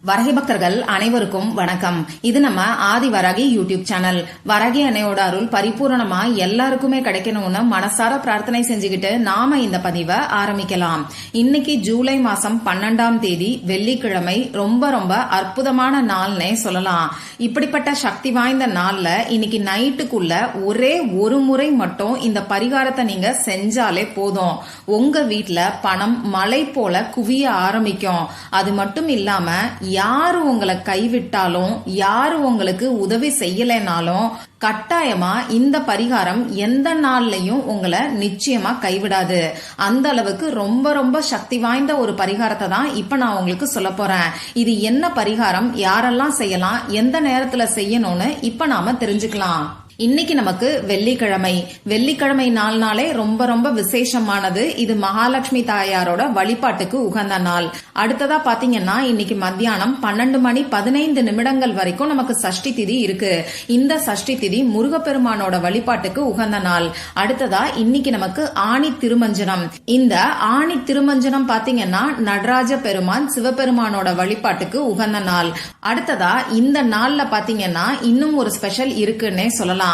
வரகி பக்தர்கள் அனைவருக்கும் வணக்கம். இது நம்ம ஆதி வராகி யூடியூப் சேனல். வராகி அன்னையோட அருள் பரிபூரணமா எல்லாருக்குமே கிடைக்கணும்னு மனசார பிரார்த்தனை செஞ்சுக்கிட்டு நாம இந்த பதிவை ஆரம்பிக்கலாம். இன்னைக்கு ஜூலை மாசம் 12ஆம் தேதி வெள்ளிக்கிழமை. ரொம்ப ரொம்ப அற்புதமான நாள்னே சொல்லலாம். இப்படிப்பட்ட சக்தி வாய்ந்த நாள்ல இன்னைக்கு நைட்டுக்குள்ள ஒரே ஒரு முறை மட்டும் இந்த பரிகாரத்தை நீங்க செஞ்சாலே போதும். உங்க வீட்டுல பணம் மழை போல குவிய ஆரம்பிக்கும். அது மட்டும் இல்லாம யாரு உங்களை கைவிட்டாலும் யாரு உங்களுக்கு உதவி செய்யலைனாலும் கட்டாயமா இந்த பரிகாரம் எந்த நாள்லயும் உங்களை நிச்சயமா கைவிடாது. அந்த அளவுக்கு ரொம்ப ரொம்ப சக்தி வாய்ந்த ஒரு பரிகாரத்தை தான் இப்ப நான் உங்களுக்கு சொல்ல போறேன். இது என்ன பரிகாரம், யாரெல்லாம் செய்யலாம், எந்த நேரத்துல செய்யணும்னு இப்ப நாம தெரிஞ்சுக்கலாம். இன்னைக்கு நமக்கு வெள்ளிக்கிழமை நாளே ரொம்ப ரொம்ப விசேஷமானது. இது மகாலட்சுமி தாயாரோட வழிபாட்டுக்கு உகந்த நாள். அடுத்ததா பாத்தீங்கன்னா இன்னைக்கு மத்தியானம் 12:15 வரைக்கும் நமக்கு சஷ்டி திதி இருக்கு. இந்த சஷ்டி திதி முருகப்பெருமானோட வழிபாட்டுக்கு உகந்த நாள். அடுத்ததா இன்னைக்கு நமக்கு ஆணி திருமஞ்சனம். இந்த ஆணி திருமஞ்சனம் பாத்தீங்கன்னா நடராஜ பெருமான் சிவபெருமானோட வழிபாட்டுக்கு உகந்த நாள். அடுத்ததா இந்த நாள்ல பாத்தீங்கன்னா இன்னும் ஒரு ஸ்பெஷல் இருக்குன்னே சொல்லலாம்.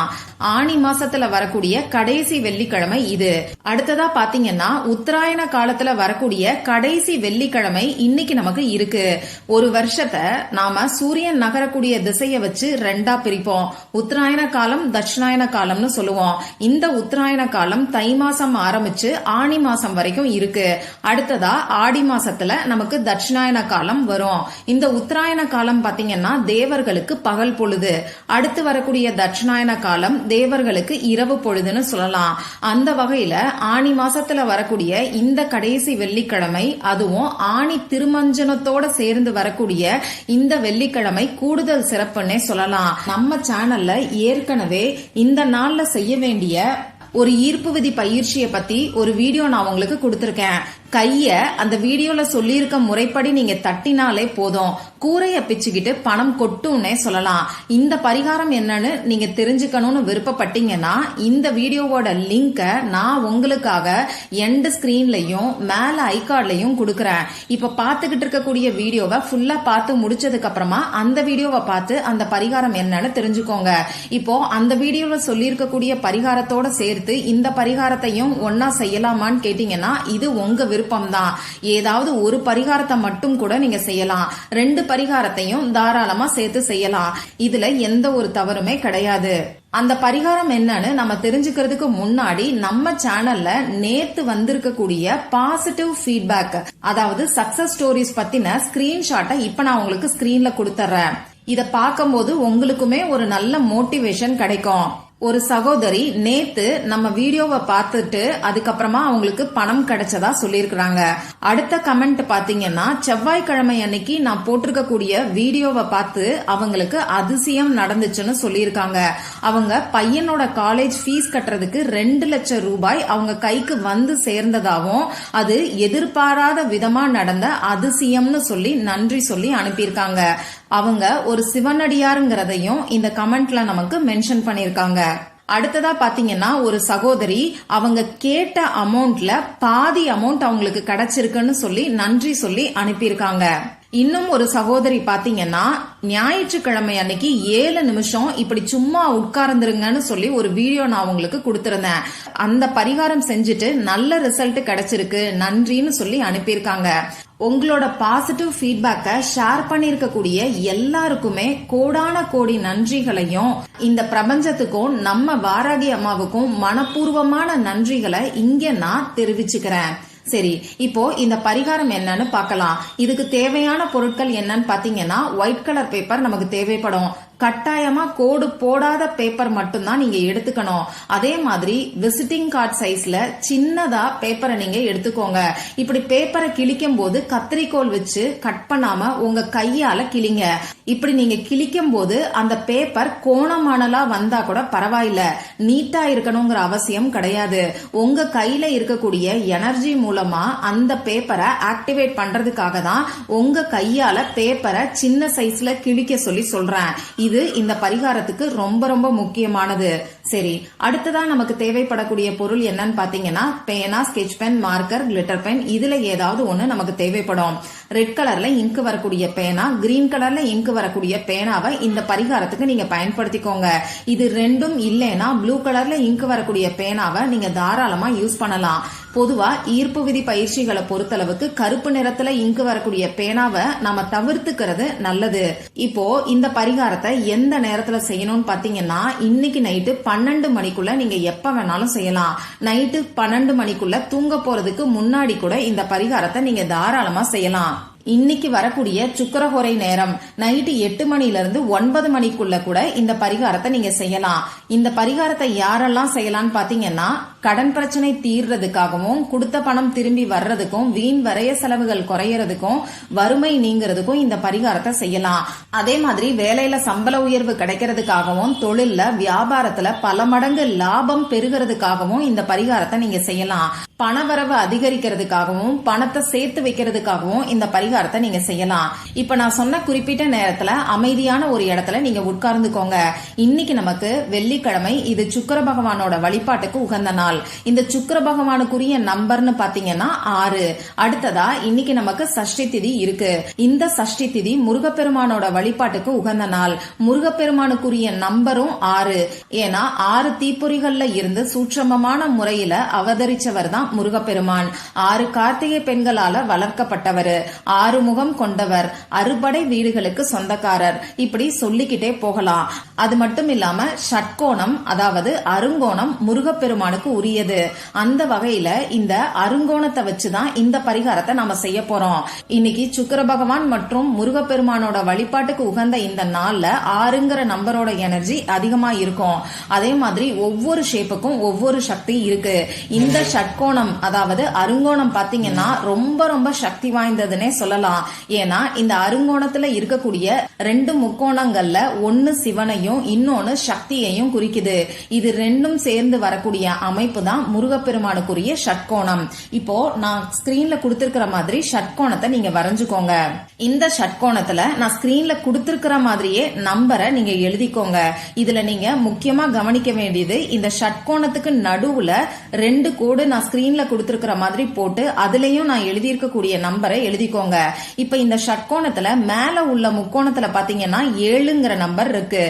ஆணி மாசத்துல வரக்கூடிய கடைசி வெள்ளிக்கிழமை இது. அடுத்ததா பாத்தீங்கன்னா உத்தராயண காலத்துல வரக்கூடிய கடைசி வெள்ளிக்கிழமை இன்னைக்கு நமக்கு இருக்கு. ஒரு வருஷத்தை நாம சூரியன் நகரக்கூடிய திசையை வச்சு ரெண்டா பிரிப்போம். உத்தராயண காலம், தட்சிணாயன காலம்னு சொல்லுவோம். இந்த உத்தராயண காலம் தை மாசம் ஆரம்பிச்சு ஆணி மாசம் வரைக்கும் இருக்கு. அடுத்ததா ஆடி மாசத்துல நமக்கு தட்சிணாயன காலம் வரும். இந்த உத்தராயண காலம் பாத்தீங்கன்னா தேவர்களுக்கு பகல் பொழுது. அடுத்து வரக்கூடிய தட்சிணாயன காலம் தேவர்களுக்கு இரவு பொழுதுன்னு சொல்லலாம். அந்த வகையில ஆணி மாசத்துல வரக்கூடிய இந்த கடைசி வெள்ளிக்கிழமை, அதுவும் ஆணி திருமஞ்சனத்தோட சேர்ந்து வரக்கூடிய இந்த வெள்ளிக்கிழமை கூடுதல் சிறப்புன்னே சொல்லலாம். நம்ம சேனல்ல ஏற்கனவே இந்த நாள்ல செய்ய வேண்டிய ஒரு ஈர்ப்பு விதி பயிற்சியை பத்தி ஒரு வீடியோ நான் உங்களுக்கு கொடுத்திருக்கேன். கைய அந்த வீடியோல சொல்லியிருக்க முறைப்படி நீங்க தட்டினாலே போதும், கூரைய பிச்சுக்கிட்டு பணம் கொட்டும்னே சொல்லலாம். இந்த பரிகாரம் என்னன்னு நீங்க தெரிஞ்சுக்கணும்னு விருப்பப்பட்டீங்கன்னா இந்த வீடியோவோட லிங்க நான் உங்களுக்காக எண்ட் ஸ்கிரீன்லயும் மேல ஐகார்ட்லயும் கொடுக்கறேன். இப்ப பாத்துக்கிட்டு இருக்கக்கூடிய வீடியோவை ஃபுல்லா பார்த்து முடிச்சதுக்கு அப்புறமா அந்த வீடியோவை பார்த்து அந்த பரிகாரம் என்னன்னு தெரிஞ்சுக்கோங்க. இப்போ அந்த வீடியோல சொல்லியிருக்கக்கூடிய பரிகாரத்தோட சேர்த்து இந்த பரிகாரத்தையும் ஒன்னா செய்யலாமான்னு கேட்டீங்கன்னா இது உங்க விருப்பம் தான். ஏதாவது ஒரு பரிகாரத்தை மட்டும் கூட நீங்க செய்யலாம். 2 பரிகாரத்தையும் தாராளமா சேர்த்து செய்யலாம். இதுல எந்த ஒரு தவறுமே கிடையாது. அந்த பரிகாரம் என்னன்னு நம்ம தெரிஞ்சுக்கிறதுக்கு முன்னாடி நம்ம சேனல்ல நேத்து வந்திருக்கக்கூடிய பாசிட்டிவ் ஃபீட்பேக், அதாவது சக்சஸ் ஸ்டோரிஸ் பத்தின ஸ்கிரீன்ஷாட்டை இப்ப நான் உங்களுக்கு ஸ்கிரீன்ல கொடுத்துறேன். இத பார்க்கும்போது உங்களுக்குமே ஒரு நல்ல மோட்டிவேஷன் கிடைக்கும். ஒரு சகோதரி நேத்து நம்ம வீடியோவை பார்த்துட்டு அதுக்கப்புறமா அவங்களுக்கு பணம் கிடைச்சதா சொல்லியிருக்கிறாங்க. அடுத்த கமெண்ட் பாத்தீங்கன்னா செவ்வாய்க்கிழமை அன்னைக்கு நான் போட்டிருக்கக்கூடிய வீடியோவை பார்த்து அவங்களுக்கு அதிசயம் நடந்துச்சுன்னு சொல்லியிருக்காங்க. அவங்க பையனோட காலேஜ் ஃபீஸ் கட்டுறதுக்கு 2 லட்சம் ரூபாய் அவங்க கைக்கு வந்து சேர்ந்ததாவும் அது எதிர்பாராத விதமா நடந்த அதிசயம்னு சொல்லி நன்றி சொல்லி அனுப்பியிருக்காங்க. அவங்க ஒரு சிவனடியாருங்கிறதையும் இந்த கமெண்ட்ல நமக்கு மென்ஷன் பண்ணிருக்காங்க. அடுத்ததா பாத்தீங்கன்னா ஒரு சகோதரி அவங்க கேட்ட அமௌண்ட்ல பாதி அமௌண்ட் அவங்களுக்கு கிடைச்சிருக்குன்னு சொல்லி நன்றி சொல்லி அனுப்பியிருக்காங்க. இன்னும் ஒரு சகோதரி பாத்தீங்கன்னா ஞாயிற்றுக்கிழமை அன்னைக்கு 7 நிமிஷம் இப்படி சும்மா உட்கார்ந்துருங்கன்னு சொல்லி ஒரு வீடியோ நான் உங்களுக்கு கொடுத்திருந்தேன். அந்த பரிகாரம் செஞ்சுட்டு நல்ல ரிசல்ட் கிடைச்சிருக்கு, நன்றின்னு சொல்லி அனுப்பியிருக்காங்க. உங்களோட பாசிட்டிவ் ஃபீட்பேக்க ஷேர் பண்ணிருக்கக்கூடிய எல்லாருக்குமே கோடான கோடி நன்றிகளையும் இந்த பிரபஞ்சத்துக்கும் நம்ம வாராகி அம்மாவுக்கும் மனப்பூர்வமான நன்றிகளை இங்க நான் தெரிவிச்சுக்கிறேன். சரி, இப்போ இந்த பரிகாரம் என்னன்னு பார்க்கலாம். இதுக்கு தேவையான பொருட்கள் என்னன்னு பாத்தீங்கன்னா ஒயிட் கலர் பேப்பர் நமக்கு தேவைப்படும். கட்டாயமா கோடு போடாத பேப்பர் மட்டும்தான் நீங்க எடுத்துக்கணும். அதே மாதிரி விசிட்டிங் கார்டு சைஸ்ல சின்னதா பேப்பரை நீங்க எடுத்துக்கோங்க. இப்படி பேப்பரை கிழிக்கும் போது கத்திரிக்கோல் வச்சு கட் பண்ணாம உங்க கையால கிழிங்க. இப்படி நீங்க கிழிக்கும் போது அந்த பேப்பர் கோணமானலா வந்தா கூட பரவாயில்ல, நீட்டா இருக்கணுங்கிற அவசியம் கிடையாது. உங்க கையில இருக்கக்கூடிய எனர்ஜி மூலமா அந்த பேப்பரை ஆக்டிவேட் பண்றதுக்காக தான் உங்க கையால பேப்பரை சின்ன சைஸ்ல கிழிக்க சொல்லி சொல்றேன். இது இந்த பரிகாரத்துக்கு ரொம்ப ரொம்ப முக்கியமானது. சரி, அடுத்ததா நமக்கு தேவைப்படக்கூடிய பொருள் என்னன்னு பாத்தீங்கன்னா பேனா, sketch pen, marker, glitter pen, இதுல ஏதாவது ஒண்ணு நமக்கு தேவைப்படும். ரெட் கலர்ல இங்கு வரக்கூடிய பேனா, கிரீன் கலர்ல இங்கு வரக்கூடிய பேனாவை இந்த பரிகாரத்துக்கு நீங்க பயன்படுத்திக்கோங்க. இது ரெண்டும் இல்லைன்னா ப்ளூ கலர்ல இங்கு வரக்கூடிய பேனாவை நீங்க தாராளமா யூஸ் பண்ணலாம். பொதுவா ஈர்ப்பு விதி பயிற்சிகளை பொறுத்தளவுக்கு கருப்பு நிறத்துல இங்கு வரக்கூடிய பேனாவை நாம தவிர்த்துக்கிறது நல்லது. இப்போ இந்த பரிகாரத்தை எந்த நேரத்துல செய்யணும்னு பாத்தீங்கன்னா இன்னைக்கு நைட்டு 12 மணிக்குள்ள நீங்க எப்ப வேணாலும் செய்யலாம். நைட்டு 12 மணிக்குள்ள தூங்க போறதுக்கு முன்னாடி கூட இந்த பரிகாரத்தை நீங்க தாராளமா செய்யலாம். இன்னைக்கு வரக்கூடிய சுக்கிரஹோரை நேரம் நைட்டு 8 மணில இருந்து 9 மணிக்குள்ள கூட இந்த பரிகாரத்தை நீங்க செய்யலாம். இந்த பரிகாரத்தை யாரெல்லாம் செய்யலாம்னு பாத்தீங்கன்னா கடன் பிரச்சனை தீர்றதுக்காகவும், கொடுத்த பணம் திரும்பி வர்றதுக்கும், வீண் வரைய செலவுகள் குறையறதுக்கும், வறுமை நீங்கிறதுக்கும் இந்த பரிகாரத்தை செய்யலாம். அதே மாதிரி வேலையில சம்பள உயர்வு கிடைக்கிறதுக்காகவும், தொழில்ல வியாபாரத்துல பல மடங்கு லாபம் பெருகிறதுக்காகவும் இந்த பரிகாரத்தை நீங்க செய்யலாம். பணவரவு அதிகரிக்கிறதுக்காகவும், பணத்தை சேர்த்து வைக்கிறதுக்காகவும் இந்த பரிகாரத்தை நீங்க செய்யலாம். இப்ப நான் சொன்ன குறிப்பிட்ட நேரத்துல அமைதியான ஒரு இடத்துல நீங்க உட்கார்ந்துக்கோங்க. இன்னைக்கு நமக்கு வெள்ளிக்கிழமை, இது சுக்கிர பகவானோட வழிபாட்டுக்கு உகந்த நாள். இந்த சுக்கிர பகவானுக்குரிய நம்பர்னு பாத்தீங்கன்னா 6. அடுத்ததா இன்னைக்கு நமக்கு சஷ்டி திதி இருக்கு. இந்த சஷ்டி திதி முருகப்பெருமானோட வழிபாட்டுக்கு உகந்த நாள். முருகப்பெருமானுக்குரிய நம்பரும் 6. ஏன்னா 6 தீப்பொறிகள்ல இருந்து சூட்சமமான முறையில அவதரிச்சவர் தான் முருகப்பெருமான். 6 கார்த்திகை பெண்களால வளர்க்கப்பட்டவர், 6 முகம் கொண்டவர், அறுபடை வீடுகளுக்கு சொந்தக்காரர், இப்படி சொல்லிக்கிட்டே போகலாம். அது மட்டும் இல்லாம ஷட்கோணம், அதாவது அருங்கோணம் முருகப்பெருமானுக்கு உரியது. அந்த வகையில இந்த அருங்கோணத்தை வச்சுதான் இந்த பரிகாரத்தை நாம செய்ய போறோம். இன்னைக்கு சுக்கிர பகவான் மற்றும் முருகப்பெருமானோட வழிபாட்டுக்கு உகந்த இந்த நாள்ல 6ங்கிற நம்பரோட எனர்ஜி அதிகமா இருக்கும். அதே மாதிரி ஒவ்வொரு ஷேப்புக்கும் ஒவ்வொரு சக்தி இருக்கு. இந்த ஷட்கோணம், அதாவது அருங்கோணம் பாத்தீங்கன்னா ரொம்ப ரொம்ப சக்தி வாய்ந்ததுன்னே சொல்லலாம். ஏன்னா இந்த அருங்கோணத்துல இருக்கக்கூடிய 2 முக்கோணங்கள்ல ஒன்னு சிவனையும் இன்னொன்னு சக்தியையும் குறிக்குது. இது ரெண்டும் சேர்ந்து வரக்கூடிய அமைப்பு தான் முருகப்பெருமானுக்குரிய ஷட்கோணம். இப்போ நான் ஸ்கிரீன்ல கொடுத்திருக்கிற மாதிரி ஷட்கோணத்தை நீங்க வரைஞ்சுக்கோங்க. இந்த ஷட்கோணத்துல நான் ஸ்கிரீன்ல கொடுத்திருக்கிற மாதிரியே நம்பரை நீங்க எழுதிக்கோங்க. இதுல நீங்க முக்கியமா கவனிக்க வேண்டியது, இந்த ஷட்கோணத்துக்கு நடுவுல 2 கோடு நான் ஸ்கிரீன்ல கொடுத்திருக்கிற மாதிரி போட்டு அதுலயும் நான் எழுதியிருக்கக்கூடிய நம்பரை எழுதிக்கோங்க. இப்ப இந்த ஷட்கோணத்துல மேல உள்ள முக்கோணத்துல பாத்தீங்கன்னா 7ங்கிற நம்பர் இருக்கு.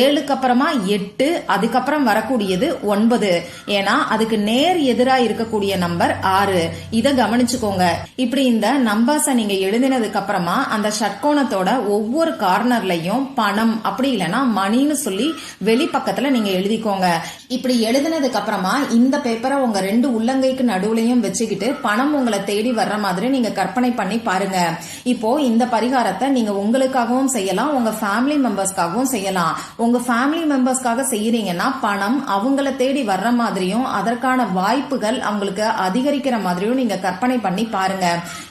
7க்கு அப்புறமா 8, அதுக்கப்புறம் வரக்கூடியது 9. ஏன்னா அதுக்கு நேர் எதிரா இருக்கக்கூடிய நம்பர் 6. இத கவனிச்சுக்கோங்க. இப்படி இந்த நம்பர்ஸ நீங்க எழுதினதுக்கு அப்புறமா அந்த ஷட்கோணத்தோட ஒவ்வொரு கார்னர்லயும் பணம், அப்படி இல்லைன்னா மணின்னு சொல்லி வெளிப்பக்கத்துல நீங்க எழுதிக்கோங்க. இப்படி எழுதினதுக்கு அப்புறமா இந்த பேப்பரை உங்க 2 உள்ளங்கைக்கு நடுவுலையும் வச்சுக்கிட்டு பணம் உங்களை தேடி வர்ற மாதிரி நீங்க கற்பனை பண்ணி பாருங்க. இப்போ இந்த பரிகாரத்தை நீங்க உங்களுக்காகவும் செய்யலாம், உங்க ஃபேமிலி மெம்பர்ஸ்க்காகவும் செய்யலாம். உங்க ஃபேமிலி மெம்பர்ஸ்க்காக செய்யறீங்கன்னா பணம் அவங்கள தேடி வர்ற மாதிரியும் அதற்கான வாய்ப்புகள் அவங்களுக்கு அதிகரிக்கிற மாதிரியும் நீங்க கற்பனை பண்ணி பாருங்க.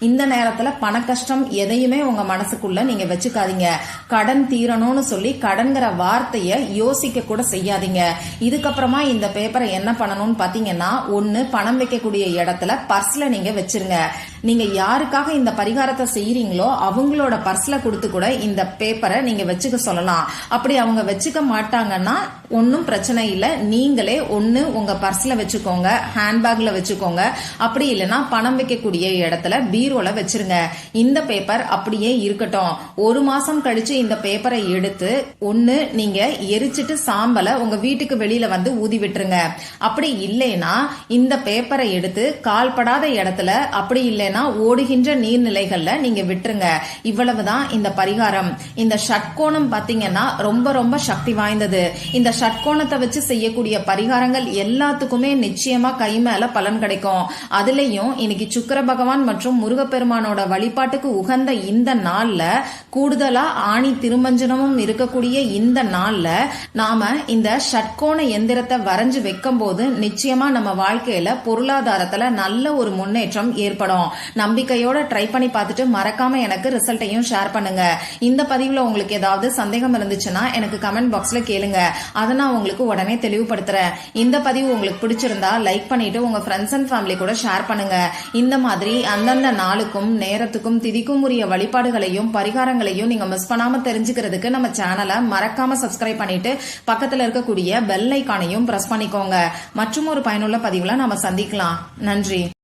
இந்த நேரத்துல பண கஷ்டம் எதையுமே உங்க மனசுக்குள்ள நீங்க வச்சுக்காதீங்க. கடன் தீரணும்னு சொல்லி கடன்கிற வார்த்தைய யோசிக்க கூட செய்யாதீங்க. இதுக்கப்புறமா இந்த பேப்பரை என்ன பண்ணணும்னு பாத்தீங்கன்னா, ஒன்னு பணம் வைக்கக்கூடிய இடத்துல பர்ஸ்ல நீங்க வச்சிருங்க. நீங்க யாருக்காக இந்த பரிகாரத்தை செய்யறீங்களோ அவங்களோட பர்ஸ்ல கொடுத்து கூட இந்த பேப்பரை நீங்க வச்சுக்க சொல்லலாம். அப்படி அவங்க வச்சுக்க மாட்டாங்கன்னா ஒன்னும் பிரச்சனை இல்ல. நீங்களே ஒன்னு உங்க பர்ஸ்ல வச்சுக்கோங்க, ஹேண்ட்பேக்ல வச்சுக்கோங்க. அப்படி இல்லைன்னா பணம் வைக்கக்கூடிய இடத்துல பீரோல வச்சிருங்க. இந்த பேப்பர் அப்படியே இருக்கட்டும். 1 மாசம் கழிச்சு இந்த பேப்பரை எடுத்து ஒன்னு நீங்க எரிச்சிட்டு சாம்பலை உங்க வீட்டுக்கு வெளியில வந்து ஊதி விட்டுருங்க. அப்படி இல்லைன்னா இந்த பேப்பரை எடுத்து கால்படாத இடத்துல, அப்படி இல்லைன்னா ஓடுகின்ற நீர்நிலைகள்ல நீங்க விட்டுருங்க. இவ்வளவுதான் இந்த பரிகாரம். இந்த ஷட்கோணம் பாத்தீங்கன்னா ரொம்ப ரொம்ப சக்தி வாய்ந்தது. இந்த ஷட்கோணத்தை வச்சு செய்யக்கூடிய பரிகாரங்கள் எல்லாத்துக்குமே நிச்சயமா கை மேல பலன் கிடைக்கும். அதுலயும் இன்னைக்கு சுக்கிர பகவான் மற்றும் முருகப்பெருமானோட வழிபாட்டுக்கு உகந்த இந்த நாள்ல, கூடுதலா ஆணி திருமஞ்சனமும் இருக்கக்கூடிய இந்த நாள்ல நாம இந்த ஷட்கோண எந்திரத்தை வரைஞ்சு வைக்கும் போது நிச்சயமா நம்ம வாழ்க்கையில பொருளாதாரத்துல நல்ல ஒரு முன்னேற்றம் ஏற்படும். நம்பிக்கையோட ட்ரை பண்ணி பார்த்துட்டு மறக்காம எனக்கு ரிசல்ட்டையும் ஷேர் பண்ணுங்க. இந்த பதிவுல உங்களுக்கு ஏதாவது சந்தேகம் இருந்துச்சுன்னா எனக்கு கமெண்ட் பாக்ஸ்ல கேளுங்க. அதை நான் உங்களுக்கு உடனே தெளிவுபடுத்துறேன். இந்த பதிவு உங்களுக்கு பிடிச்சிருந்தா லைக் பண்ணிட்டு உங்க ஃப்ரெண்ட்ஸ் அண்ட் ஃபேமிலி கூட ஷேர் பண்ணுங்க. இந்த மாதிரி அந்தந்த நாளுக்கும் நேரத்துக்கும் திதிக்கும் உரிய வழிபாடுகளையும் பரிகாரங்களையும் நீங்க மிஸ் பண்ணாம தெரிஞ்சுக்கிறதுக்கு நம்ம சேனலை மறக்காம சப்ஸ்கிரைப் பண்ணிட்டு பக்கத்துல இருக்கக்கூடிய பெல் ஐகானையும் பிரஸ் பண்ணிக்கோங்க. மற்றும் ஒரு பயனுள்ள பதிவுல நாம சந்திக்கலாம். நன்றி.